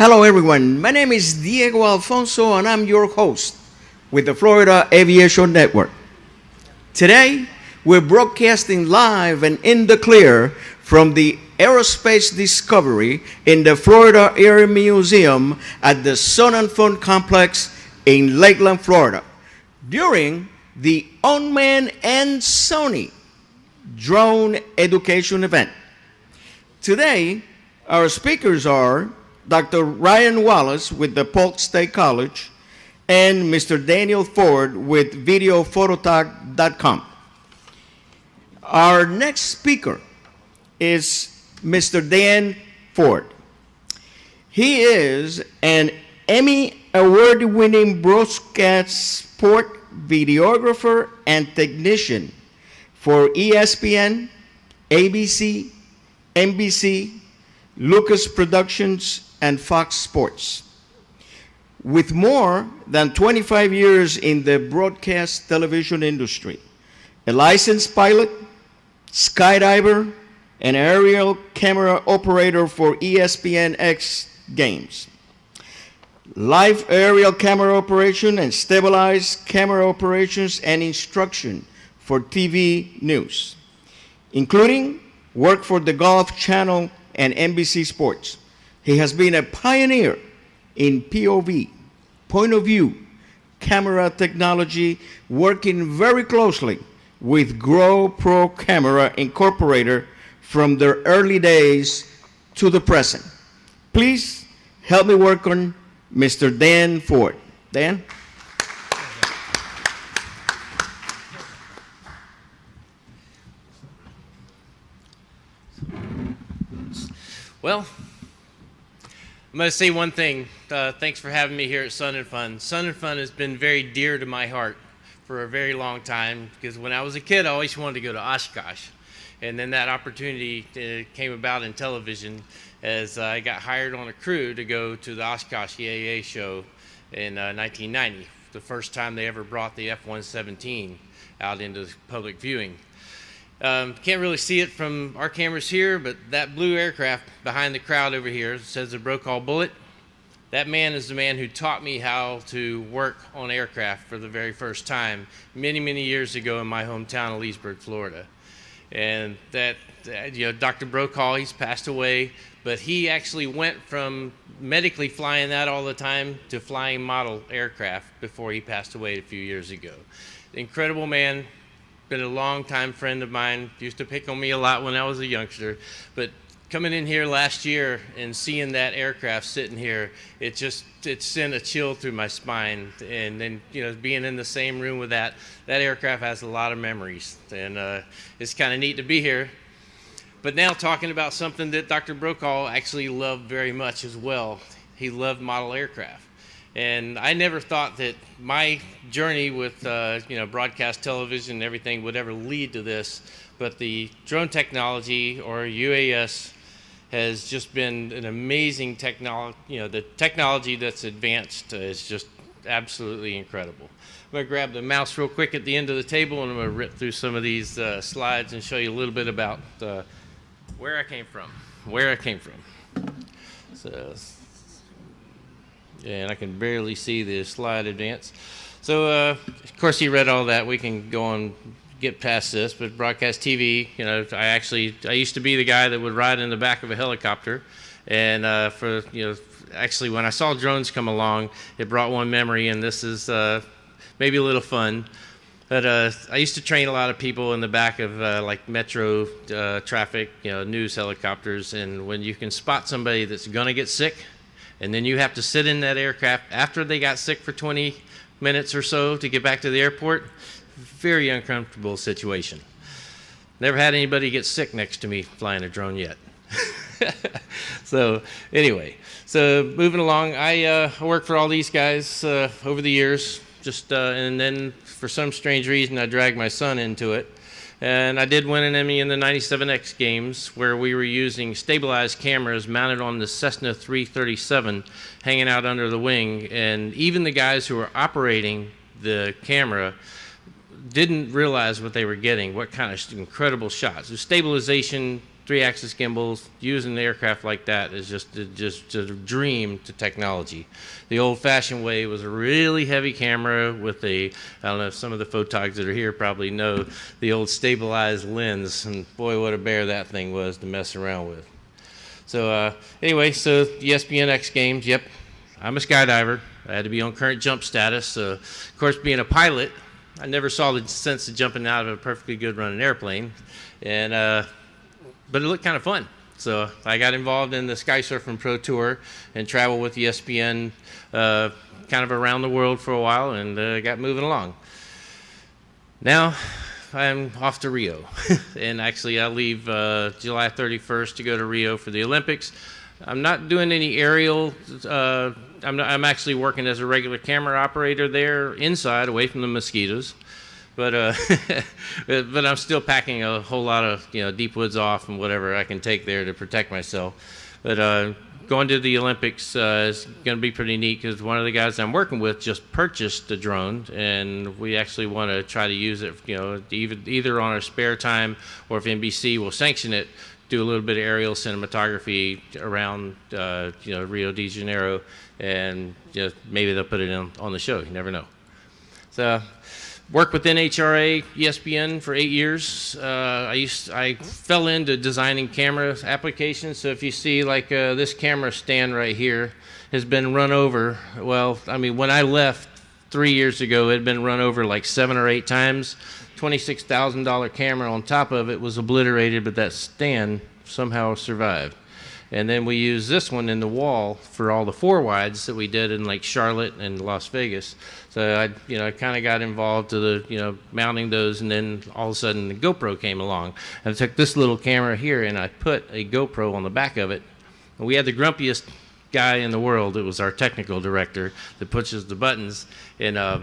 Hello everyone, my name is Diego Alfonso and I'm your host with the Florida Aviation Network. Today, we're broadcasting live and in the clear from the Aerospace Discovery in the Florida Air Museum at the Sun and Fun Complex in Lakeland, Florida, during the Unmanned and Sunny drone education event. Today, our speakers are Dr. Ryan Wallace with the Polk State College and Mr. Daniel Foard with videophototag.com. Our next speaker is Mr. Dan Foard. He is an Emmy award-winning broadcast sport videographer and technician for ESPN, ABC, NBC, Lucas Productions, and Fox Sports. With more than 25 years in the broadcast television industry, a licensed pilot, skydiver, and aerial camera operator for ESPN X Games, live aerial camera operation and stabilized camera operations and instruction for TV news, including work for the Golf Channel and NBC Sports. He has been a pioneer in POV, point of view, camera technology, working very closely with GoPro Camera Incorporated from their early days to the present. Please help me welcome Mr. Dan Foard. Dan? Well, I'm going to say one thing. Thanks for having me here at Sun and Fun. Sun and Fun has been very dear to my heart for a very long time because when I was a kid, I always wanted to go to Oshkosh. And then that opportunity came about in television as I got hired on a crew to go to the Oshkosh EAA show in 1990, the first time they ever brought the F-117 out into public viewing. Can't really see it from our cameras here, but that blue aircraft behind the crowd over here says the Brokaw Bullet. That man is the man who taught me how to work on aircraft for the very first time many, many years ago in my hometown of Leesburg, Florida. And that, Dr. Brokaw, he's passed away, but he actually went from medically flying that all the time to flying model aircraft before he passed away a few years ago. Incredible man. Been a long-time friend of mine, used to pick on me a lot when I was a youngster, but coming in here last year and seeing that aircraft sitting here, it sent a chill through my spine. And then, being in the same room with that aircraft has a lot of memories, and it's kind of neat to be here. But now talking about something that Dr. Brokaw actually loved very much as well. He loved model aircraft. And I never thought that my journey with broadcast television and everything would ever lead to this, but the drone technology, or UAS, has just been an amazing technology. The technology that's advanced is just absolutely incredible. I'm going to grab the mouse real quick at the end of the table, and I'm going to rip through some of these slides and show you a little bit about where I came from. So. And I can barely see the slide advance. So, of course, you read all that. We can go on, get past this. But broadcast TV, I used to be the guy that would ride in the back of a helicopter. And actually, when I saw drones come along, it brought one memory, and this is maybe a little fun. But I used to train a lot of people in the back of like metro traffic, news helicopters. And when you can spot somebody that's going to get sick, and then you have to sit in that aircraft after they got sick for 20 minutes or so to get back to the airport. Very uncomfortable situation. Never had anybody get sick next to me flying a drone yet. So anyway, so moving along, I worked for all these guys over the years, and then for some strange reason I dragged my son into it. And I did win an Emmy in the 97X games where we were using stabilized cameras mounted on the Cessna 337 hanging out under the wing. And even the guys who were operating the camera didn't realize what they were getting, what kind of incredible shots. The stabilization, 3-axis gimbals, using the aircraft like that is just a dream to technology. The old-fashioned way was a really heavy camera with I don't know if some of the photogs that are here probably know the old stabilized lens, and boy, what a bear that thing was to mess around with. So anyway, so the ESPN-X games, yep, I'm a skydiver. I had to be on current jump status. Of course, being a pilot, I never saw the sense of jumping out of a perfectly good running airplane, but it looked kind of fun. So I got involved in the Sky Surfing Pro Tour and traveled with ESPN kind of around the world for a while, and got moving along. Now I'm off to Rio. And actually I leave July 31st to go to Rio for the Olympics. I'm not doing any aerial. I'm actually working as a regular camera operator there inside, away from the mosquitoes. But but I'm still packing a whole lot of deep woods off and whatever I can take there to protect myself. But going to the Olympics is going to be pretty neat because one of the guys I'm working with just purchased a drone, and we actually want to try to use it, either on our spare time, or if NBC will sanction it, do a little bit of aerial cinematography around Rio de Janeiro, and maybe they'll put it on the show. You never know. So. Worked with NHRA, ESPN for 8 years. I fell into designing camera applications. So if you see like this camera stand right here has been run over. Well, I mean, when I left 3 years ago, it had been run over like 7 or 8 times. $26,000 camera on top of it was obliterated, but that stand somehow survived. And then we used this one in the wall for all the 4-wides that we did in like Charlotte and Las Vegas. So I kind of got involved to the mounting those, and then all of a sudden the GoPro came along. And I took this little camera here and I put a GoPro on the back of it. And we had the grumpiest guy in the world. It was our technical director that pushes the buttons, and our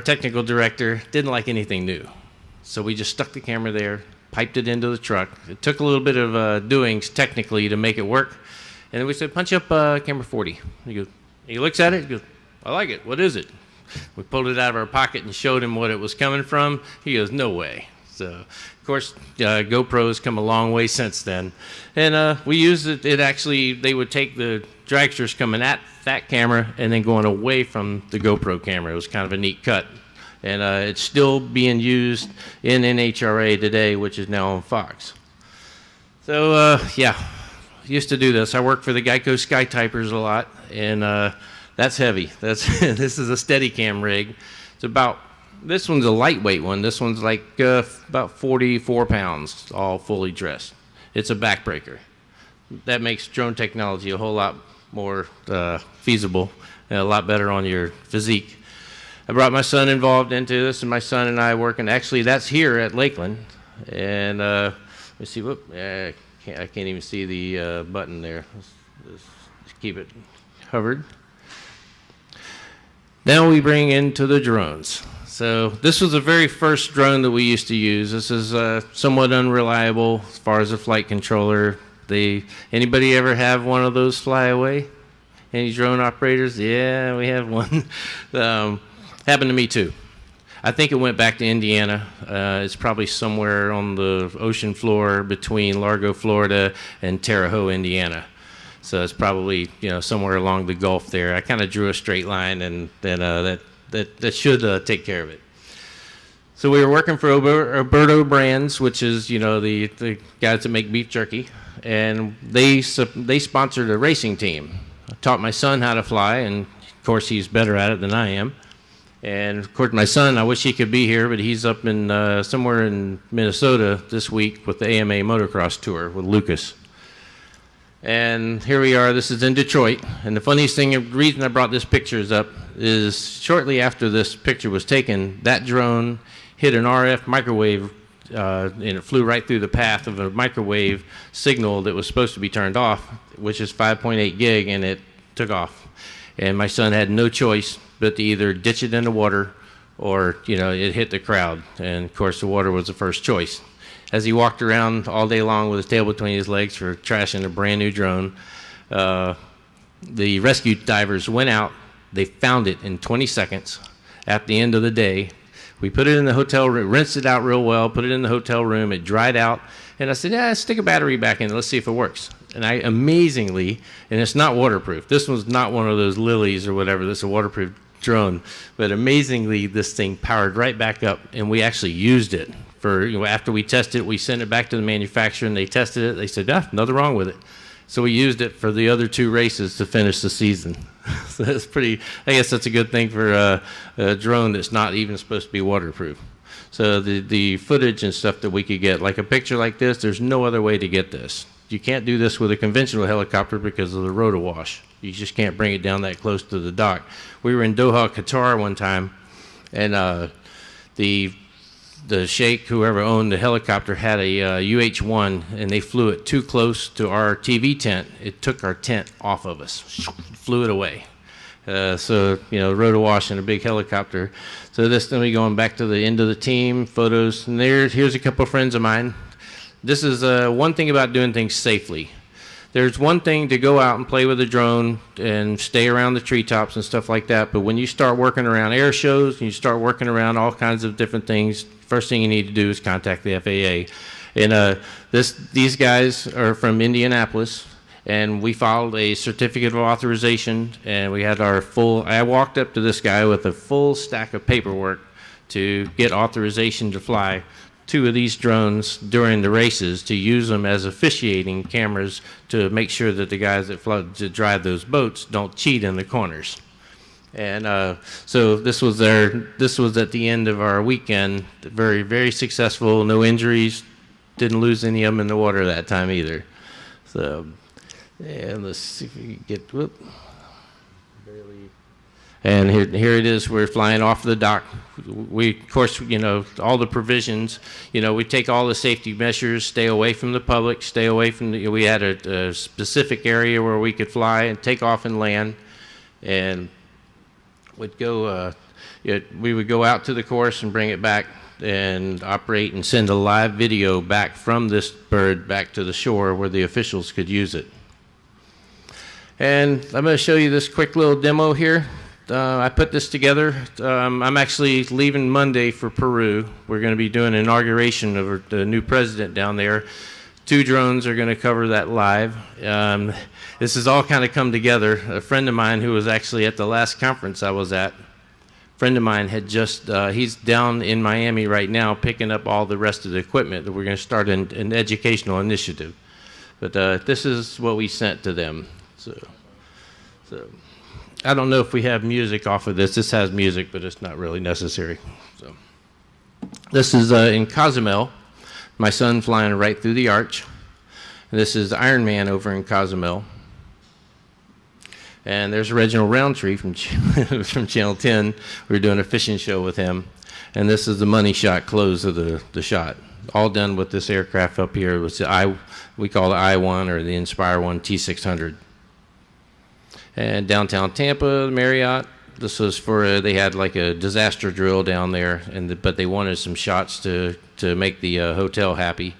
technical director didn't like anything new. So we just stuck the camera there, piped it into the truck. It took a little bit of doings technically to make it work. And then we said, punch up camera 40. He looks at it, he goes, I like it. What is it? We pulled it out of our pocket and showed him what it was coming from. He goes, no way. So, of course, GoPro's come a long way since then. And we used it. They would take the dragsters coming at that camera and then going away from the GoPro camera. It was kind of a neat cut. And it's still being used in NHRA today, which is now on Fox. So, used to do this. I worked for the Geico SkyTypers a lot, and that's heavy. This is a Steadicam rig. This one's a lightweight one. This one's like about 44 pounds, all fully dressed. It's a backbreaker. That makes drone technology a whole lot more feasible and a lot better on your physique. I brought my son involved into this, and my son and I working. Actually, that's here at Lakeland. And let's see. I can't even see the button there. Let's keep it covered. Now we bring into the drones. So this was the very first drone that we used to use. This is somewhat unreliable as far as a flight controller. Anybody ever have one of those fly away? Any drone operators? Yeah, we have one. Happened to me too. I think it went back to Indiana. It's probably somewhere on the ocean floor between Largo, Florida, and Terre Haute, Indiana. So it's probably somewhere along the Gulf there. I kind of drew a straight line, and then that should take care of it. So we were working for Alberto Brands, which is the guys that make beef jerky, and they sponsored a racing team. I taught my son how to fly, and of course he's better at it than I am. And of course, my son, I wish he could be here, but he's up in somewhere in Minnesota this week with the AMA motocross tour with Lucas. And here we are. This is in Detroit. And the funniest thing, the reason I brought this pictures up is shortly after this picture was taken, that drone hit an RF microwave and it flew right through the path of a microwave signal that was supposed to be turned off, which is 5.8 gig, and it took off. And my son had no choice but to either ditch it in the water or, it hit the crowd. And of course, the water was the first choice. As he walked around all day long with his tail between his legs for trashing a brand new drone, the rescue divers went out. They found it in 20 seconds at the end of the day. We put it in the hotel room, rinsed it out real well, put it in the hotel room. It dried out. And I said, stick a battery back in. Let's see if it works. And I amazingly, and it's not waterproof. This one's not one of those lilies or whatever. This is a waterproof drone. But amazingly, this thing powered right back up, and we actually used it. After we tested it, we sent it back to the manufacturer, and they tested it. They said, nothing wrong with it. So we used it for the other 2 races to finish the season. So that's I guess that's a good thing for a drone that's not even supposed to be waterproof. So the footage and stuff that we could get, like a picture like this, there's no other way to get this. You can't do this with a conventional helicopter because of the rotor wash. You just can't bring it down that close to the dock. We were in Doha, Qatar one time, and the sheikh, whoever owned the helicopter, had a UH-1, and they flew it too close to our TV tent. It took our tent off of us, flew it away. So, rotor wash in a big helicopter. So this, then we going back to the end of the team, photos, and here's a couple of friends of mine. This is one thing about doing things safely. There's one thing to go out and play with a drone and stay around the treetops and stuff like that, but when you start working around air shows and you start working around all kinds of different things, first thing you need to do is contact the FAA. And these guys are from Indianapolis, and we filed a certificate of authorization, and we had I walked up to this guy with a full stack of paperwork to get authorization to fly 2 of these drones during the races, to use them as officiating cameras to make sure that the guys that drive those boats don't cheat in the corners. And so this was at the end of our weekend. Very, very successful. No injuries. Didn't lose any of them in the water that time either. So, and let's see if we can get. Whoop. Barely. And here it is. We're flying off the dock. We, of course, all the provisions. We take all the safety measures. Stay away from the public. Stay away from we had a specific area where we could fly and take off and land, and would go. We would go out to the course and bring it back and operate and send a live video back from this bird back to the shore where the officials could use it. And I'm going to show you this quick little demo here. I put this together. I'm actually leaving Monday for Peru. We're going to be doing an inauguration of the new president down there. 2 drones are going to cover that live. This has all kind of come together. A friend of mine who was actually at the last conference I was at, friend of mine had just, he's down in Miami right now picking up all the rest of the equipment that we're going to start an educational initiative. But this is what we sent to them. So I don't know if we have music off of this. This has music, but it's not really necessary. So this is in Cozumel. My son flying right through the arch. And this is Iron Man over in Cozumel. And there's Reginald Roundtree from from Channel 10. We were doing a fishing show with him. And this is the money shot close of the shot. All done with this aircraft up here. It was we call the I-1 or the Inspire 1 T600. And downtown Tampa, the Marriott, this was for, they had like a disaster drill down there, but they wanted some shots to make the hotel happy.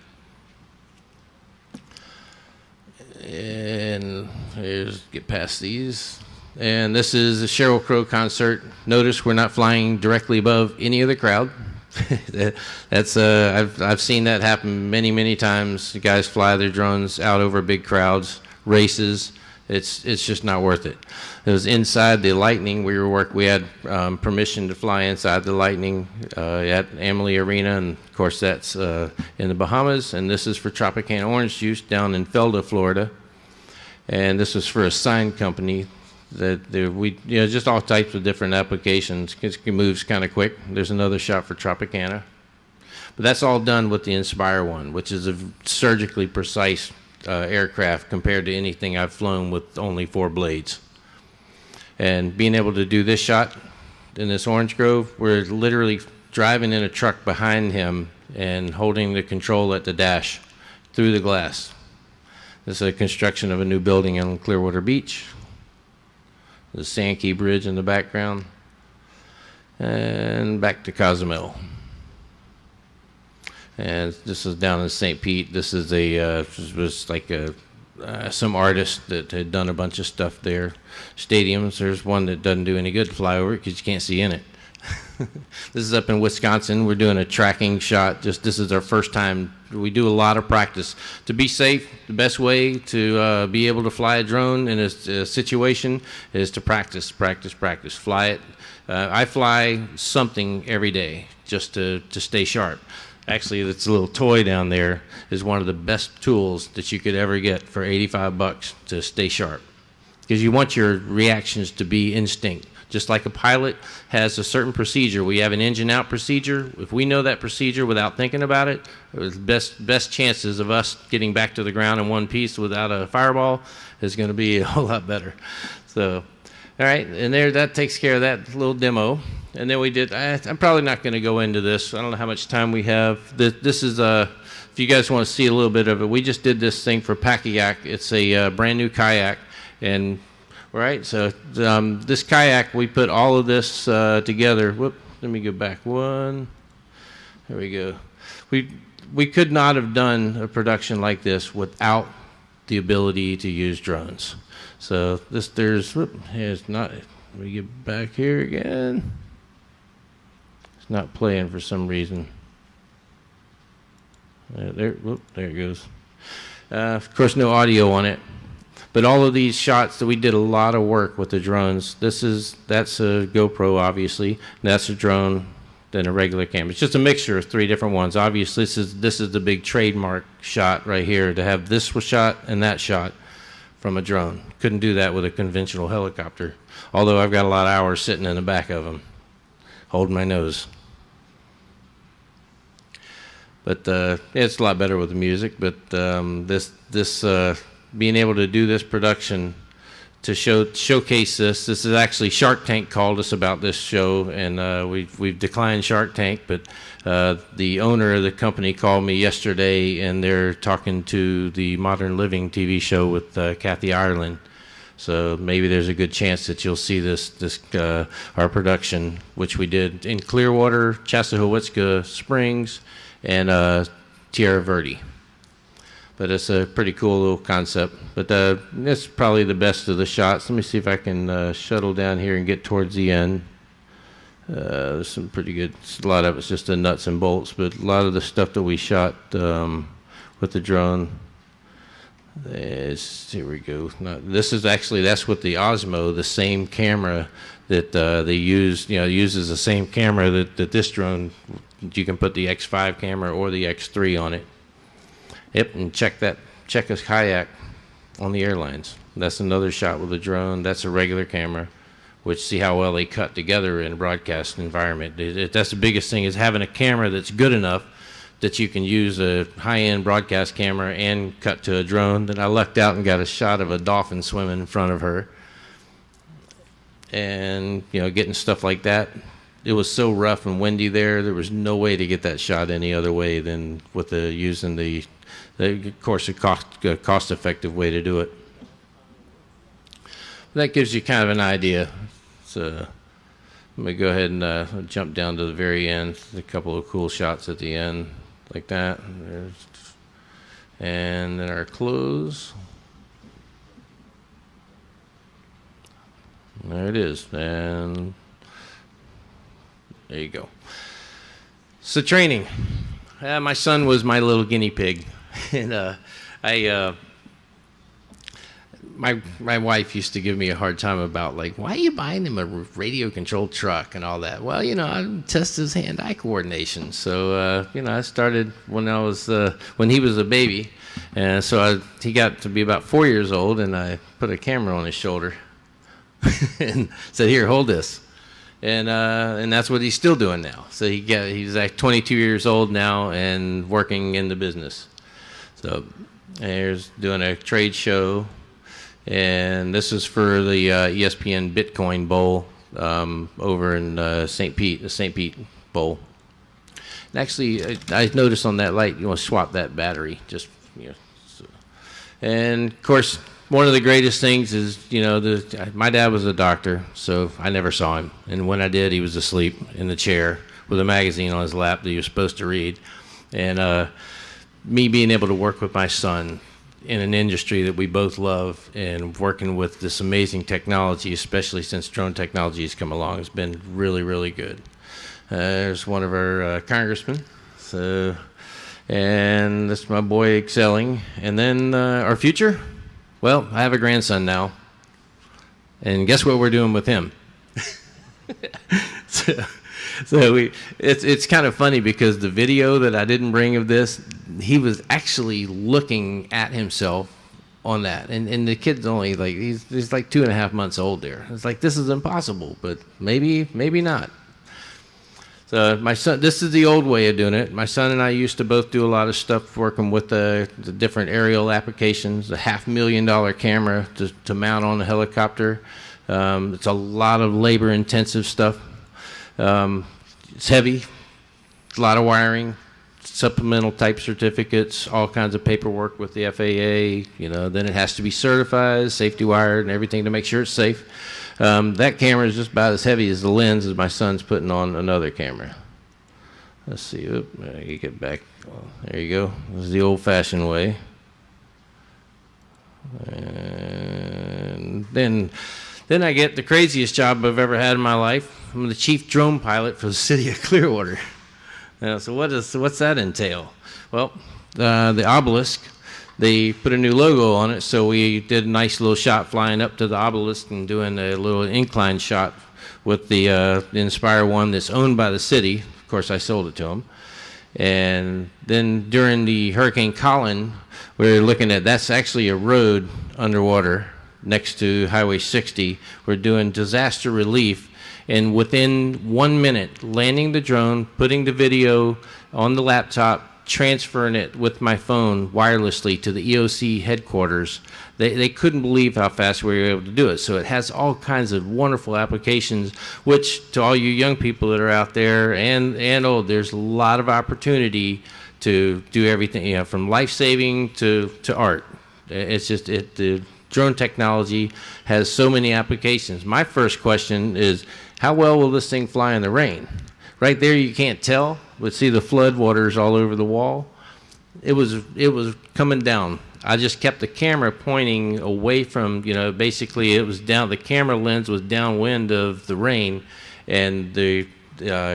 And here's, get past these. And this is a Sheryl Crow concert. Notice we're not flying directly above any of the crowd. That's I've seen that happen many times. The guys fly their drones out over big crowds, races. It's just not worth it. It was inside the Lightning. We had permission to fly inside the Lightning at Amalie Arena, and of course that's in the Bahamas. And this is for Tropicana Orange Juice down in Felda, Florida. And this was for a sign company that we just all types of different applications. It moves kind of quick. There's another shot for Tropicana, but that's all done with the Inspire 1, which is a surgically precise aircraft compared to anything I've flown with only 4 blades. And being able to do this shot in this orange grove, we're literally driving in a truck behind him and holding the control at the dash through the glass. This is a construction of a new building on Clearwater Beach. The Sankey Bridge in the background. And back to Cozumel. And this is down in St. Pete. This is was like some artist that had done a bunch of stuff there. Stadiums, there's one that doesn't do any good to fly over because you can't see in it. This is up in Wisconsin. We're doing a tracking shot. This is our first time. We do a lot of practice. To be safe, the best way to be able to fly a drone in a situation is to practice. Fly it. I fly something every day just to stay sharp. Actually, this little toy down there is one of the best tools that you could ever get for $85 to stay sharp. Because you want your reactions to be instinct. Just like a pilot has a certain procedure. We have an engine out procedure. If we know that procedure without thinking about it, the best chances of us getting back to the ground in one piece without a fireball is going to be a whole lot better. So, all right, and that takes care of that little demo. And then we did, I'm probably not going to go into this. I don't know how much time we have. This is, if you guys want to see a little bit of it, we just did this thing for Pakiak. It's a brand new kayak. And right, so this kayak, we put all of this together. Whoop, let me go back one. There we go. We could not have done a production like this without the ability to use drones. So here's not. Let me get back here again. It's not playing for some reason. There it goes. Of course, no audio on it. But all of these shots that we did a lot of work with the drones. That's a GoPro, obviously. That's a drone, then a regular camera. It's just a mixture of three different ones. Obviously, this is the big trademark shot right here, to have this shot and that shot from a drone. Couldn't do that with a conventional helicopter. Although I've got a lot of hours sitting in the back of them, holding my nose. But it's a lot better with the music. But being able to do this production to showcase this is actually Shark Tank called us about this show, and we've declined Shark Tank, but the owner of the company called me yesterday, and they're talking to the Modern Living TV show with Kathy Ireland. So maybe there's a good chance that you'll see this our production, which we did in Clearwater, Chassahowitzka Springs, and Tierra Verde. But it's a pretty cool little concept. But it's probably the best of the shots. Let me see if I can shuttle down here and get towards the end. There's some pretty good, a lot of it's just the nuts and bolts, but a lot of the stuff that we shot with the drone. Here we go. Now, this is actually, that's with the Osmo, the same camera that they use, uses the same camera that this drone, you can put the X5 camera or the X3 on it. Yep, and check a kayak on the airlines. That's another shot with a drone. That's a regular camera, which see how well they cut together in a broadcast environment. That's the biggest thing, is having a camera that's good enough that you can use a high-end broadcast camera and cut to a drone. Then I lucked out and got a shot of a dolphin swimming in front of her. And, getting stuff like that. It was so rough and windy there was no way to get that shot any other way than with using of course, a cost-effective way to do it. That gives you kind of an idea. So let me go ahead and jump down to the very end. A couple of cool shots at the end, like that. And then our close. There it is. And there you go. So training. My son was my little guinea pig. And my wife used to give me a hard time about, like, why are you buying him a radio-controlled truck and all that? Well, I test his hand-eye coordination. So, I started when he was a baby. And so he got to be about 4 years old, and I put a camera on his shoulder and said, "Here, hold this." And that's what he's still doing now. So he's like 22 years old now and working in the business. So here's doing a trade show, and this is for the ESPN Bitcoin Bowl over in St. Pete, the St. Pete Bowl. And actually, I noticed on that light, you want to swap that battery. Just, you know. So. And of course, one of the greatest things is, you know, my dad was a doctor, so I never saw him. And when I did, he was asleep in the chair with a magazine on his lap that he was supposed to read. And me being able to work with my son in an industry that we both love and working with this amazing technology, especially since drone technology has come along, has been really, really good. There's one of our congressmen. So, and that's my boy excelling. And then our future? Well, I have a grandson now. And guess what we're doing with him? It's kind of funny because the video that I didn't bring of this, he was actually looking at himself on that. And the kid's only like, he's like 2.5 months old there. It's like, this is impossible, but maybe not. So my son, this is the old way of doing it. My son and I used to both do a lot of stuff working with the different aerial applications, the $500,000 camera to mount on a helicopter. It's a lot of labor-intensive stuff. It's heavy, a lot of wiring, supplemental type certificates, all kinds of paperwork with the FAA. You know, then it has to be certified, safety wired, and everything to make sure it's safe. That camera is just about as heavy as the lens as my son's putting on another camera. Let's see. You get back. Oh, there you go. This is the old-fashioned way. And then I get the craziest job I've ever had in my life. I'm the chief drone pilot for the city of Clearwater. So what's that entail? Well, the obelisk, they put a new logo on it, so we did a nice little shot flying up to the obelisk and doing a little incline shot with the Inspire one that's owned by the city. Of course, I sold it to them. And then during the Hurricane Colin, we were looking at, that's actually a road underwater next to Highway 60. We're doing disaster relief, and within 1 minute, landing the drone, putting the video on the laptop, transferring it with my phone wirelessly to the EOC headquarters. They couldn't believe how fast we were able to do it. So it has all kinds of wonderful applications, which to all you young people that are out there and old, there's a lot of opportunity to do everything, you know, from life-saving to art. It's just, the drone technology has so many applications. My first question is, how well will this thing fly in the rain? Right there you can't tell, but see the flood waters all over the wall? It was coming down. I just kept the camera pointing away from, you know, basically it was down, the camera lens was downwind of the rain, and the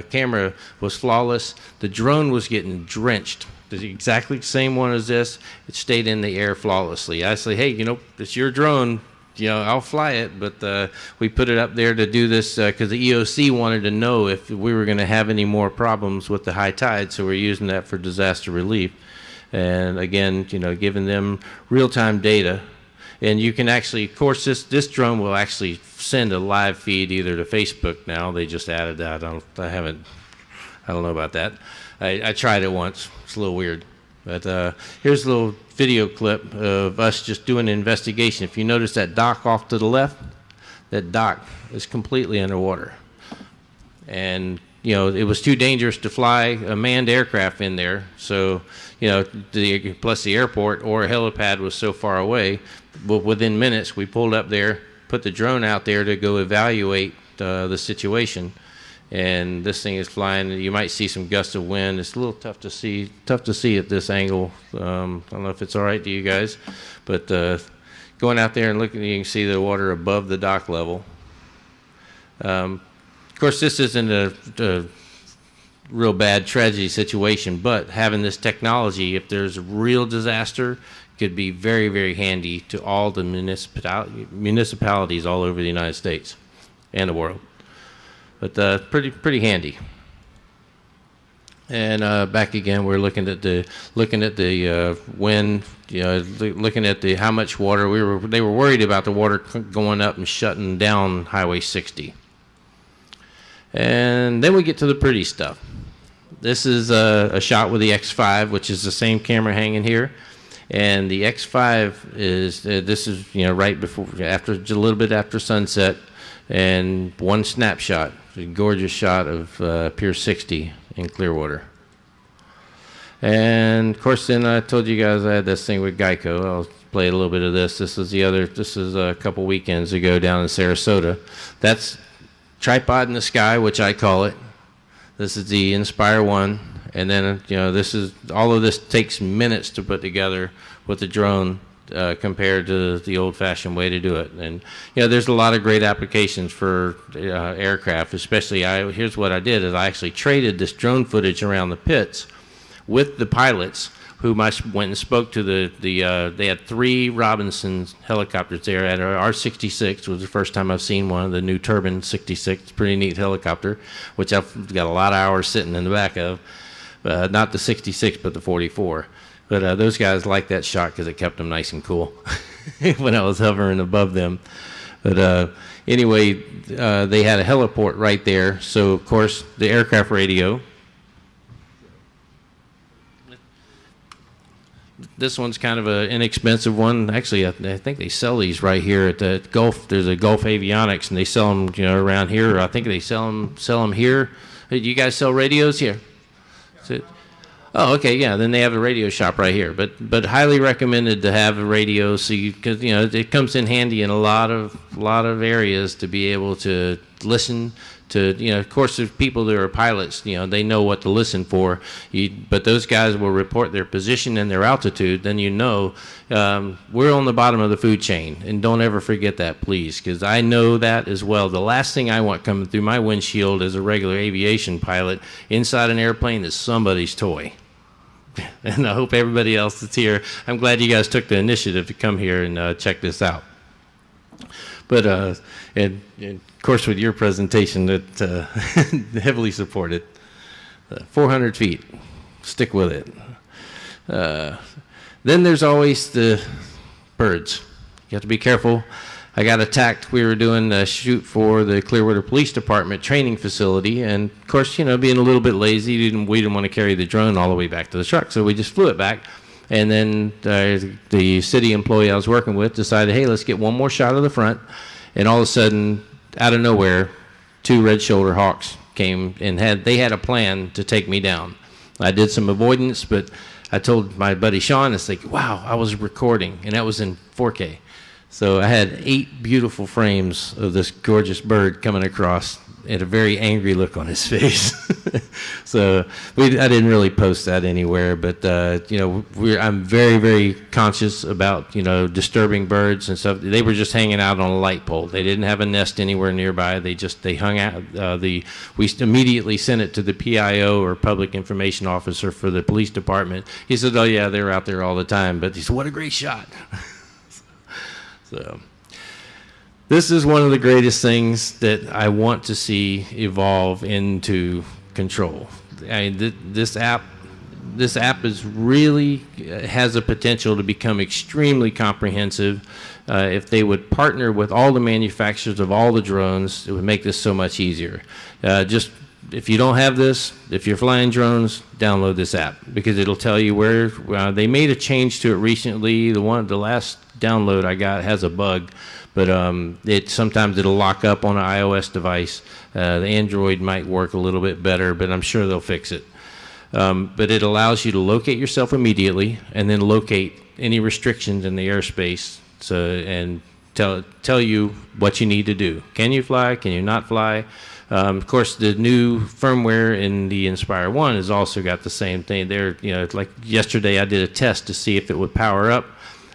camera was flawless. The drone was getting drenched. The exactly same one as this. It stayed in the air flawlessly. I say, hey, you know, it's your drone. You know, I'll fly it, but we put it up there to do this because the EOC wanted to know if we were going to have any more problems with the high tide, so we're using that for disaster relief. And again, you know, giving them real-time data. And you can actually, of course, this drone will actually send a live feed either to Facebook now. They just added that. I don't know about that. I tried it once. It's a little weird. But here's a little video clip of us just doing an investigation. If you notice that dock off to the left, that dock is completely underwater. And, you know, it was too dangerous to fly a manned aircraft in there. So, you know, plus the airport or a helipad was so far away. But within minutes, we pulled up there, put the drone out there to go evaluate the situation. And this thing is flying. You might see some gusts of wind. It's a little tough to see at this angle. I don't know if it's all right to you guys, but going out there and looking, you can see the water above the dock level. Of course, this isn't a real bad tragedy situation, but having this technology, if there's a real disaster, could be very, very handy to all the municipalities all over the United States and the world. But pretty handy. And back again, we're looking at the wind. You know, looking at how much water they were worried about the water going up and shutting down Highway 60. And then we get to the pretty stuff. This is a shot with the X5, which is the same camera hanging here. And the X5 is this is, you know, right before, after, just a little bit after sunset, and one snapshot. A gorgeous shot of Pier 60 in Clearwater. And of course, then I told you guys I had this thing with Geico. I'll play a little bit of this. This is a couple weekends ago down in Sarasota. That's Tripod in the Sky, which I call it. This is the Inspire 1. And then, all of this takes minutes to put together with the drone compared to the old-fashioned way to do it. And, there's a lot of great applications for aircraft, especially here's what I did is I actually traded this drone footage around the pits with the pilots who went and spoke to they had 3 Robinson helicopters there. At R-66 was the first time I've seen one, the new Turbine 66, pretty neat helicopter, which I've got a lot of hours sitting in the back of. Not the 66, but the 44. But those guys liked that shot because it kept them nice and cool when I was hovering above them. But anyway, they had a heliport right there. So, of course, the aircraft radio. This one's kind of an inexpensive one. Actually, I think they sell these right here at the Gulf. There's a Gulf Avionics, and they sell them, around here. I think they sell them here. You guys sell radios here? Oh, okay, yeah. Then they have a radio shop right here. But highly recommended to have a radio, because it comes in handy in a lot of areas to be able to listen to. Of course, there's people that are pilots. They know what to listen for. But those guys will report their position and their altitude. Then we're on the bottom of the food chain, and don't ever forget that, please, because I know that as well. The last thing I want coming through my windshield as a regular aviation pilot inside an airplane is somebody's toy. And I hope everybody else that's here, I'm glad you guys took the initiative to come here and check this out. But and of course, with your presentation, that heavily supported. 400 feet, stick with it. Then there's always the birds. You have to be careful. I got attacked. We were doing a shoot for the Clearwater Police Department training facility, and of course, being a little bit lazy, we didn't want to carry the drone all the way back to the truck, so we just flew it back. And then the city employee I was working with decided, hey, let's get one more shot of the front. And all of a sudden, out of nowhere, 2 red-shoulder hawks came and they had a plan to take me down. I did some avoidance, but I told my buddy Sean, it's like, wow, I was recording, and that was in 4K. So I had 8 beautiful frames of this gorgeous bird coming across and a very angry look on his face. So I didn't really post that anywhere, but I'm very, very conscious about disturbing birds and stuff. They were just hanging out on a light pole. They didn't have a nest anywhere nearby. They hung out. We immediately sent it to the PIO, or Public Information Officer for the police department. He said, "Oh yeah, they're out there all the time." But he said, "What a great shot!" So. This is one of the greatest things that I want to see evolve into control. This app is really has a potential to become extremely comprehensive. If they would partner with all the manufacturers of all the drones, it would make this so much easier. Just if you don't have this, if you're flying drones, download this app, because it'll tell you where. They made a change to it recently. The last download I got has a bug. But sometimes it'll lock up on an iOS device. The Android might work a little bit better, but I'm sure they'll fix it. But it allows you to locate yourself immediately, and then locate any restrictions in the airspace, and tell you what you need to do. Can you fly? Can you not fly? Of course, the new firmware in the Inspire 1 has also got the same thing. Like yesterday, I did a test to see if it would power up.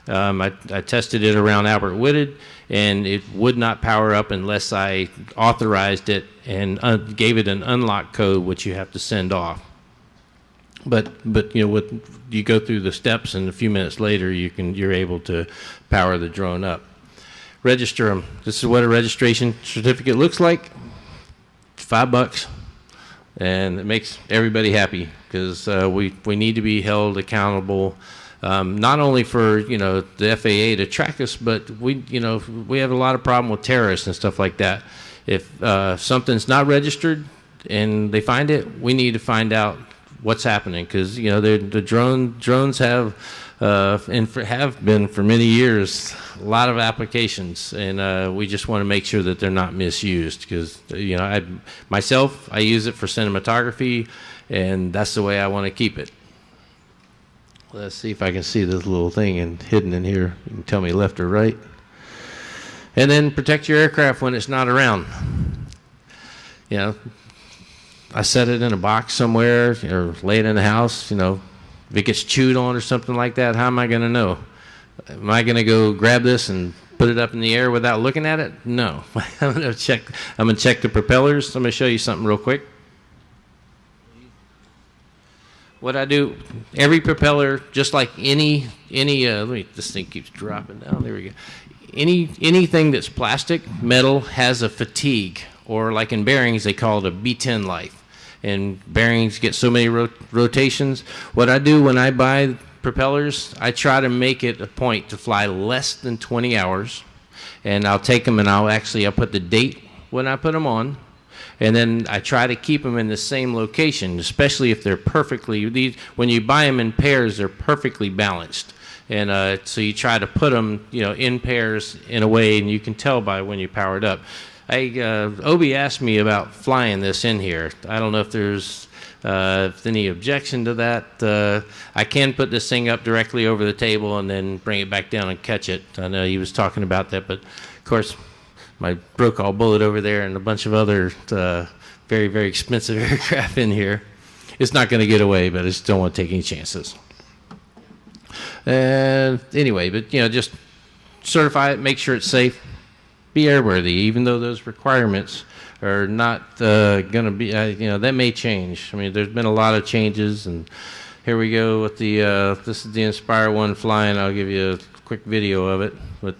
I tested it around Albert Whitted, and it would not power up unless I authorized it and gave it an unlock code, which you have to send off. But you go through the steps, and a few minutes later you're able to power the drone up. Register them. This is what a registration certificate looks like. $5, and it makes everybody happy, because we need to be held accountable. Not only for the FAA to track us, but we have a lot of problem with terrorists and stuff like that. If something's not registered and they find it, we need to find out what's happening, because the drones have and have been for many years a lot of applications, and we just want to make sure that they're not misused, because I use it for cinematography, and that's the way I want to keep it. Let's see if I can see this little thing hidden in here. You can tell me left or right. And then protect your aircraft when it's not around. You know, I set it in a box somewhere or lay it in the house. You know, if it gets chewed on or something like that, how am I going to know? Am I going to go grab this and put it up in the air without looking at it? No. I'm going to check the propellers. I'm going to show you something real quick. What I do, every propeller, just like any this thing keeps dropping down. There we go. Anything that's plastic, metal, has a fatigue, or like in bearings, they call it a B10 life. And bearings get so many rotations. What I do when I buy propellers, I try to make it a point to fly less than 20 hours. And I'll take them and I'll put the date when I put them on. And then I try to keep them in the same location, especially if they're when you buy them in pairs, they're perfectly balanced. And so you try to put them, in pairs in a way, and you can tell by when you power it up. Obi asked me about flying this in here. I don't know if there's any objection to that. I can put this thing up directly over the table and then bring it back down and catch it. I know he was talking about that, but of course, my broke-all bullet over there and a bunch of other very, very expensive aircraft in here. It's not going to get away, but I just don't want to take any chances. Anyway, but just certify it, make sure it's safe, be airworthy, even though those requirements are not going to be, that may change. I mean, there's been a lot of changes, and here we go with this is the Inspire 1 flying. I'll give you a quick video of it. But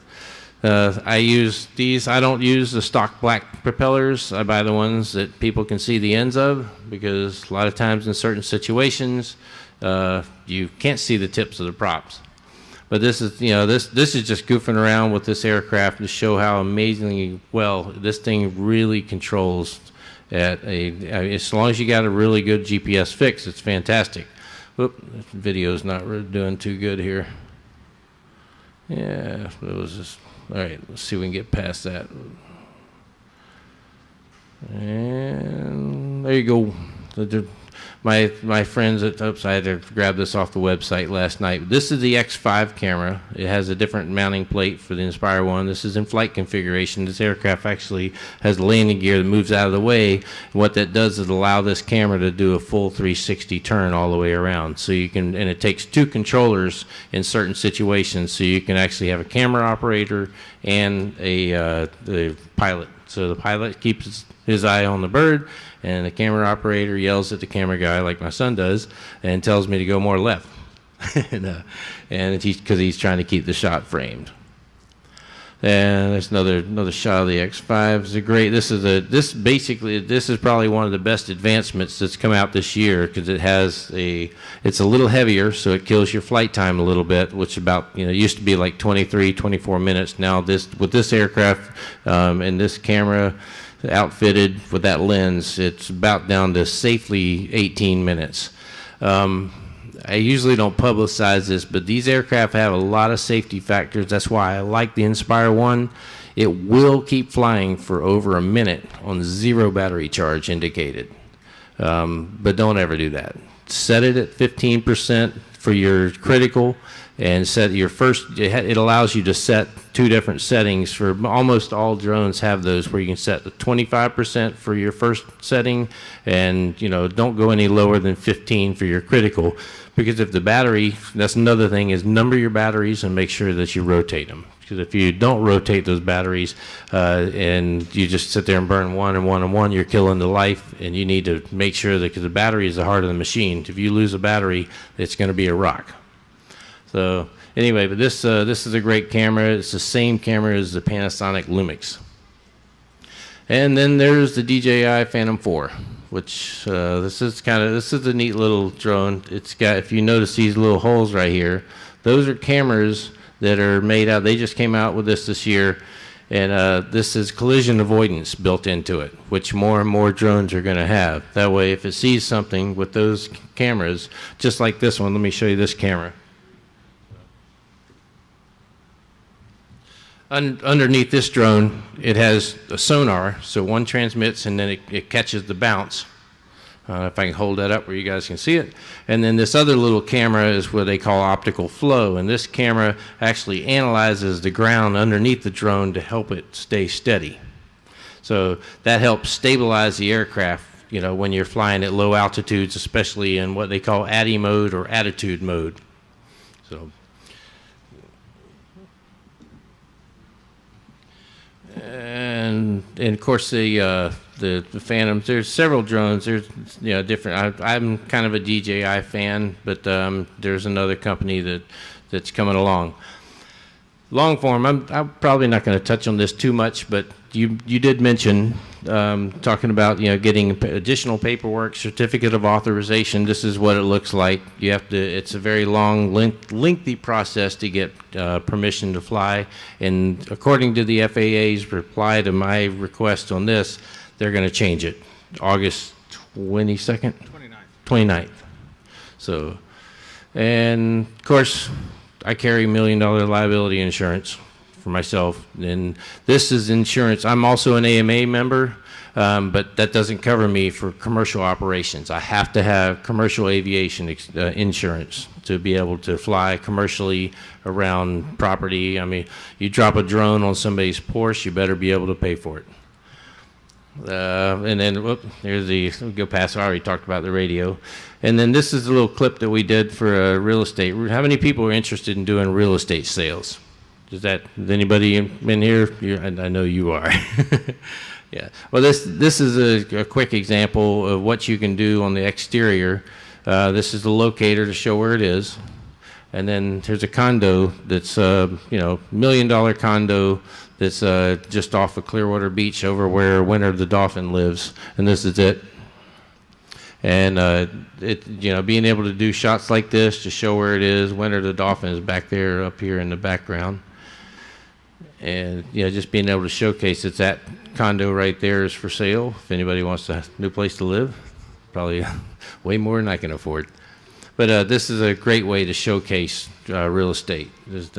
I use these. I don't use the stock black propellers. I buy the ones that people can see the ends of, because a lot of times in certain situations, you can't see the tips of the props. But this is, this is just goofing around with this aircraft to show how amazingly well this thing really controls as long as you got a really good GPS fix, it's fantastic. Whoop, this video's not really doing too good here. Yeah, it was just, all right, let's see if we can get past that. And there you go. My friends at oops, I had to grab this off the website last night. This is the X5 camera. It has a different mounting plate for the Inspire 1. This is in flight configuration. This aircraft actually has a landing gear that moves out of the way. And what that does is allow this camera to do a full 360 turn all the way around. So you can, and it takes two controllers in certain situations, so you can actually have a camera operator and the pilot. So the pilot keeps his eye on the bird, and the camera operator yells at the camera guy, like my son does, and tells me to go more left. and because he's trying to keep the shot framed. And there's another shot of the X5. It's a great. This is probably one of the best advancements that's come out this year, because it's a little heavier, so it kills your flight time a little bit, which used to be like 23, 24 minutes. Now with this aircraft and this camera outfitted with that lens, it's about down to safely 18 minutes. I usually don't publicize this, but these aircraft have a lot of safety factors. That's why I like the Inspire 1. It will keep flying for over a minute on 0 battery charge indicated. But don't ever do that. Set it at 15% for your critical, and set your first. It allows you to set 2 different settings. For almost all drones have those, where you can set the 25% for your first setting, and don't go any lower than 15 for your critical. Because if the battery, that's another thing, is number your batteries and make sure that you rotate them. Because if you don't rotate those batteries and you just sit there and burn one and one and one, you're killing the life. And you need to make sure that, because the battery is the heart of the machine. If you lose a battery, it's going to be a rock. So anyway, but this is a great camera. It's the same camera as the Panasonic Lumix. And then there's the DJI Phantom 4. Which this is a neat little drone. It's got, if you notice these little holes right here, those are cameras that are made out. They just came out with this year, and this is collision avoidance built into it, which more and more drones are going to have. That way, if it sees something with those cameras, just like this one, let me show you this camera. Underneath this drone, it has a sonar, so one transmits and then it catches the bounce. If I can hold that up where you guys can see it. And then this other little camera is what they call optical flow. And this camera actually analyzes the ground underneath the drone to help it stay steady. So that helps stabilize the aircraft, you know, when you're flying at low altitudes, especially in what they call ATTI mode or attitude mode. So. And of course the Phantoms. There's several drones. There's different. I'm kind of a DJI fan, but there's another company that's coming along. Long form. I'm probably not going to touch on this too much, but you did mention talking about getting additional paperwork, certificate of authorization. This is what it looks like. You have to. It's a very long, lengthy process to get permission to fly. And according to the FAA's reply to my request on this, they're going to change it, August 22nd, 29th. So, and of course, I carry $1 million liability insurance for myself, and this is insurance. I'm also an AMA member, but that doesn't cover me for commercial operations. I have to have commercial aviation insurance to be able to fly commercially around property. I mean, you drop a drone on somebody's Porsche, you better be able to pay for it. And then, there's we'll go past. I already talked about the radio. And then this is a little clip that we did for real estate. How many people are interested in doing real estate sales? Is anybody in here? I know you are. Yeah. Well, this is a quick example of what you can do on the exterior. This is the locator to show where it is. And then there's a condo that's $1 million condo that's just off of Clearwater Beach over where Winter the Dolphin lives, and this is it. And being able to do shots like this to show where it is. Winter the Dolphin is back there, up here in the background, and just being able to showcase that condo right there is for sale. If anybody wants a new place to live, probably way more than I can afford. But this is a great way to showcase real estate, just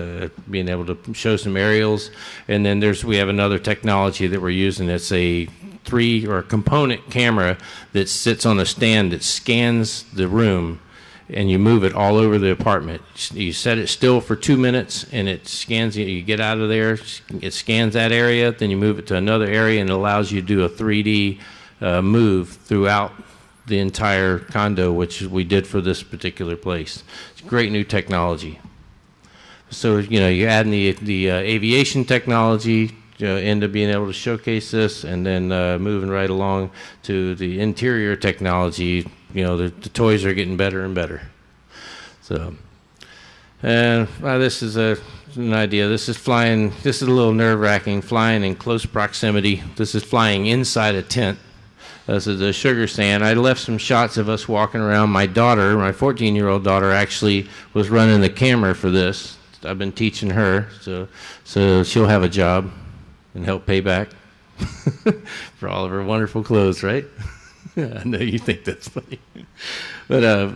being able to show some aerials. And then we have another technology that we're using. It's a component camera that sits on a stand that scans the room, and you move it all over the apartment. You set it still for 2 minutes, and it scans it. You get out of there, it scans that area, then you move it to another area, and it allows you to do a 3D move throughout the entire condo, which we did for this particular place. It's great new technology. So you add the aviation technology into being able to showcase this, and then moving right along to the interior technology. The toys are getting better and better. So, and this is an idea. This is flying. This is a little nerve-wracking. Flying in close proximity. This is flying inside a tent. This is a sugar stand. I left some shots of us walking around. My daughter, my 14-year-old daughter, actually was running the camera for this. I've been teaching her, so she'll have a job and help pay back for all of her wonderful clothes, right? I know you think that's funny. But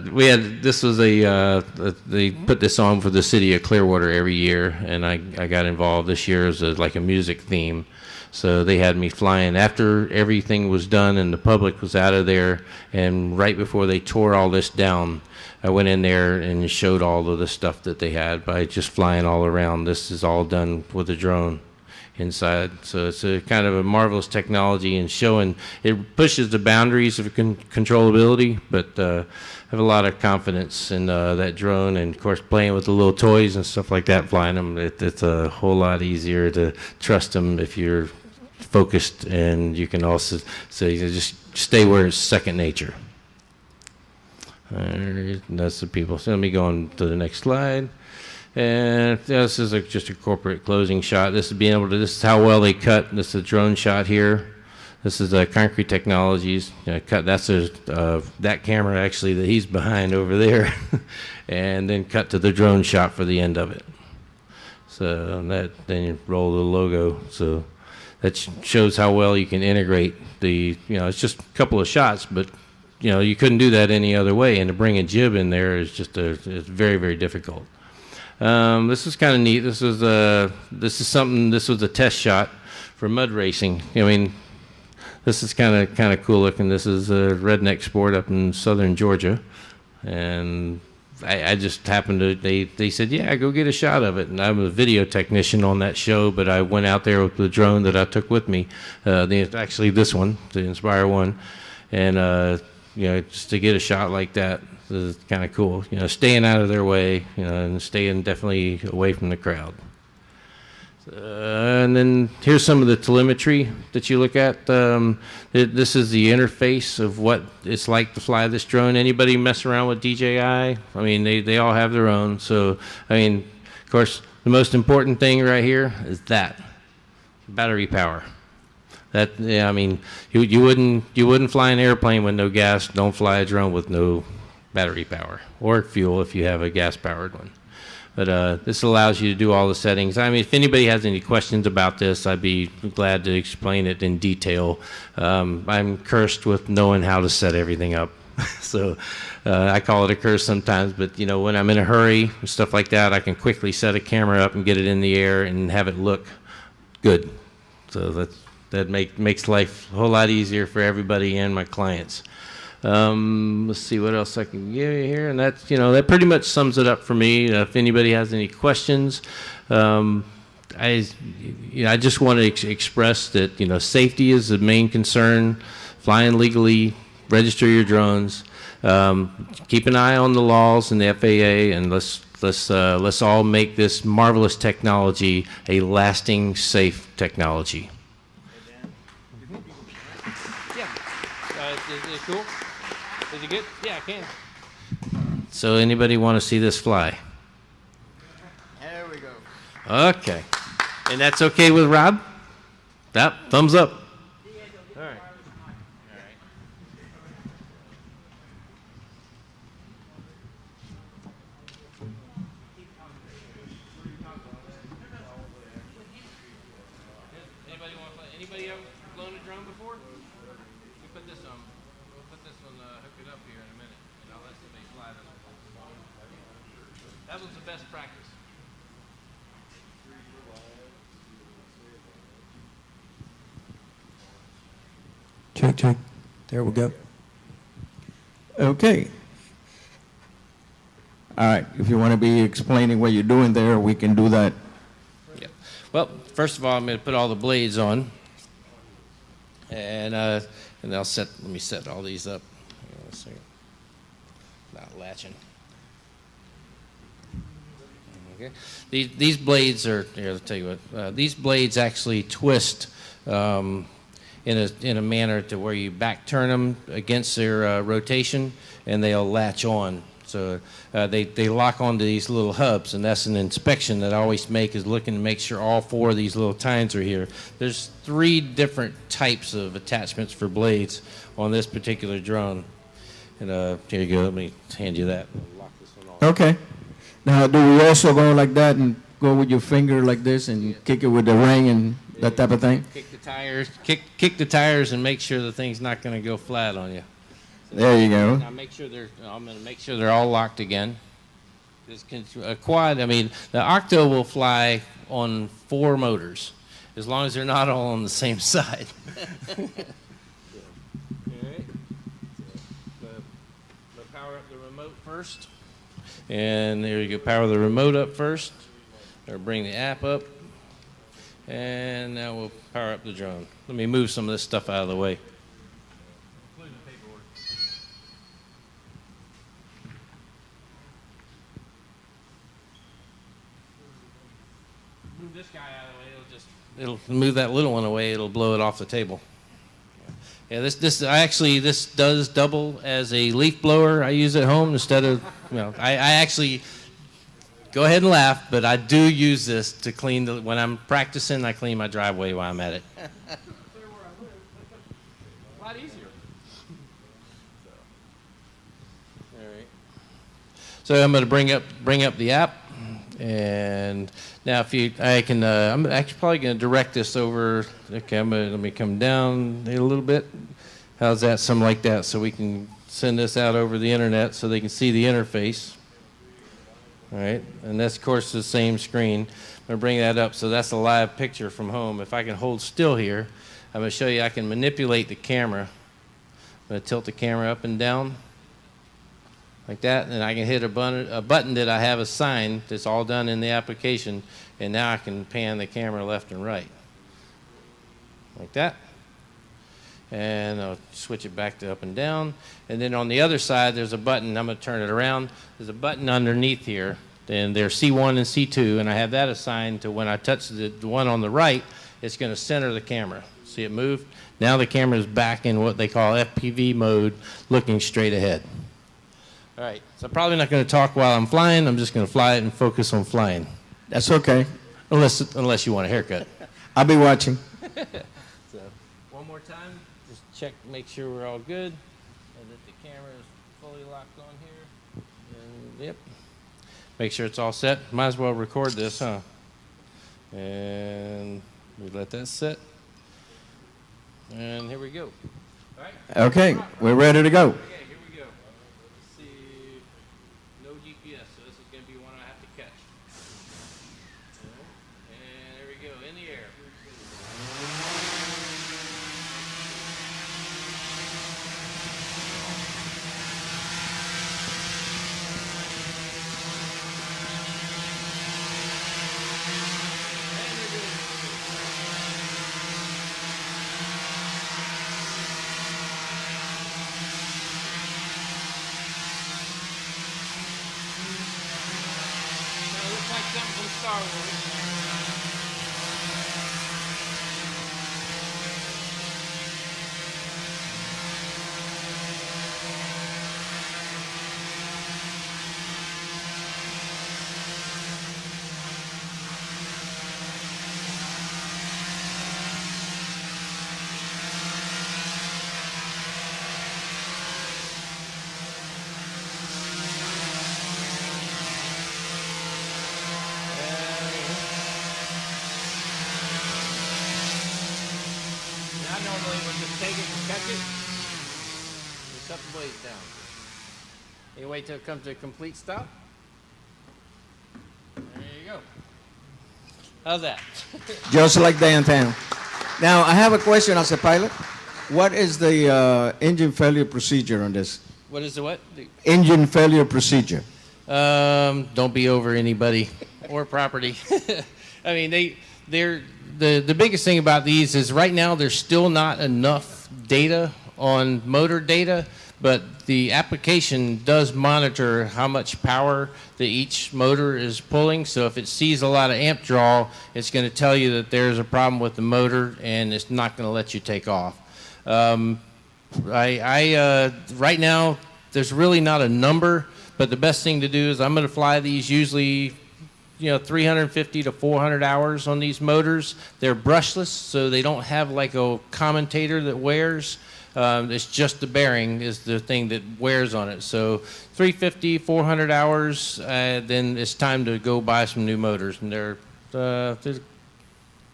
they put this on for the city of Clearwater every year, and I got involved this year as like a music theme. So they had me flying after everything was done and the public was out of there, and right before they tore all this down, I went in there and showed all of the stuff that they had by just flying all around. This is all done with a drone inside. So it's a kind of a marvelous technology, and showing it pushes the boundaries of controllability, but I have a lot of confidence in that drone, and of course playing with the little toys and stuff like that, flying them, it's a whole lot easier to trust them if you're focused, and you can also just stay where it's second nature. That's the people. So let me go on to the next slide. And this is just a corporate closing shot. This is how well they cut. This is a drone shot here. This is Concrete Technologies. Cut. That's that camera actually that he's behind over there, and then cut to the drone shot for the end of it. So then you roll the logo. So that shows how well you can integrate it's just a couple of shots, but you couldn't do that any other way. And to bring a jib in there is just it's very, very difficult. This is kind of neat. This was a test shot for mud racing. I mean, this is kind of cool looking. This is a redneck sport up in southern Georgia, and I just happened to, they said, yeah, go get a shot of it. And I'm a video technician on that show, but I went out there with the drone that I took with me, actually this one, the Inspire one, and just to get a shot like that is kind of cool. Staying out of their way, and staying definitely away from the crowd. And then here's some of the telemetry that you look at. This is the interface of what it's like to fly this drone. Anybody mess around with DJI? I mean, they all have their own. So, I mean, of course, the most important thing right here is that battery power. I mean, you wouldn't fly an airplane with no gas. Don't fly a drone with no battery power or fuel if you have a gas-powered one. But this allows you to do all the settings. I mean, if anybody has any questions about this, I'd be glad to explain it in detail. I'm cursed with knowing how to set everything up. So I call it a curse sometimes, but when I'm in a hurry and stuff like that, I can quickly set a camera up and get it in the air and have it look good. So that makes life a whole lot easier for everybody and my clients. Let's see what else I can give you here, and that's that pretty much sums it up for me. If anybody has any questions, I just want to express that safety is the main concern. Flying legally, register your drones, keep an eye on the laws and the FAA, and let's all make this marvelous technology a lasting, safe technology. Is it cool? Is it good? Yeah, I can. So anybody want to see this fly? There we go. Okay. And that's okay with Rob? That thumbs up. All right. Anybody ever flown a drone before? Put this on. We'll put this one, hook it up here in a minute, and I'll let somebody fly this one. That was the best practice. Check. There we go. Okay. All right. If you want to be explaining what you're doing there, we can do that. Yeah. Well, first of all, I'm going to put all the blades on, and let me set all these up. Not latching. Okay. These blades are, here, I'll tell you what, these blades actually twist in a manner to where you back turn them against their rotation, and they'll latch on. So they lock onto these little hubs, and that's an inspection that I always make, is looking to make sure all four of these little tines are here. There's 3 different types of attachments for blades on this particular drone. And here you go, let me hand you that. Lock this one off. Okay. Now, do we also go like that and go with your finger like this and kick it with the ring and that type of thing? Kick the tires, and make sure the thing's not going to go flat on you. There you go. Now I'm going to make sure they're all locked again. A quad, I mean, the Octo will fly on 4 motors, as long as they're not all on the same side. All right. So power up the remote first. And there you go, power the remote up first. Or bring the app up. And now we'll power up the drone. Let me move some of this stuff out of the way. Move this guy out of the way. It'll move that little one away. It'll blow it off the table. Yeah, this does double as a leaf blower I use at home instead of, I actually, go ahead and laugh, but I do use this to clean when I'm practicing, I clean my driveway while I'm at it. A lot easier. All right. So I'm going to bring up the app, and now I'm actually probably going to direct this over. Okay, let me come down a little bit. How's that? Something like that, so we can send this out over the internet so they can see the interface. All right, and that's, of course, the same screen. I'm going to bring that up, so that's a live picture from home. If I can hold still here, I'm going to show you I can manipulate the camera. I'm going to tilt the camera up and down like that, and I can hit a button that I have assigned that's all done in the application, and now I can pan the camera left and right like that. And I'll switch it back to up and down. And then on the other side, there's a button. I'm going to turn it around. There's a button underneath here. And there's C1 and C2, and I have that assigned to when I touch the one on the right, it's going to center the camera. See it move? Now the camera is back in what they call FPV mode, looking straight ahead. All right, so I'm probably not going to talk while I'm flying. I'm just going to fly it and focus on flying. That's okay. Unless you want a haircut. I'll be watching. So, one more time, just check, make sure we're all good, and that the camera is fully locked on here. And, yep. Make sure it's all set. Might as well record this, huh? And we let that sit. And here we go. All right. Okay, we're ready to go. Okay, here we go. Let's see. No GPS, so this is going to be one I have to catch. And there we go, in the air. Star Wars. Normally we'll just take it and catch it, and shut the blades down. You wait till it comes to a complete stop. There you go. How's that? Just like downtown. Now, I have a question as a pilot. What is the engine failure procedure on this? What is the what? Engine failure procedure. Don't be over anybody or property. I mean, the biggest thing about these is right now there's still not enough data on motor data, but the application does monitor how much power that each motor is pulling. So if it sees a lot of amp draw, it's going to tell you that there's a problem with the motor, and it's not going to let you take off. Right now there's really not a number, but the best thing to do is I'm going to fly these usually 350 to 400 hours on these motors. They're brushless, so they don't have like a commutator that wears. It's just the bearing is the thing that wears on it. So 350, 400 hours, then it's time to go buy some new motors. And they're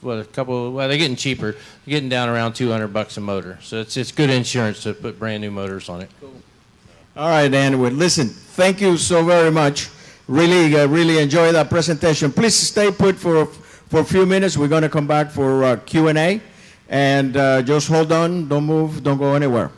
getting cheaper. They're getting down around $200 a motor. So it's good insurance to put brand new motors on it. Cool. All right, Dan. Well, listen, thank you so very much. Really enjoyed that presentation. Please stay put for a few minutes. We're going to come back for Q&A. And just hold on, don't move, don't go anywhere.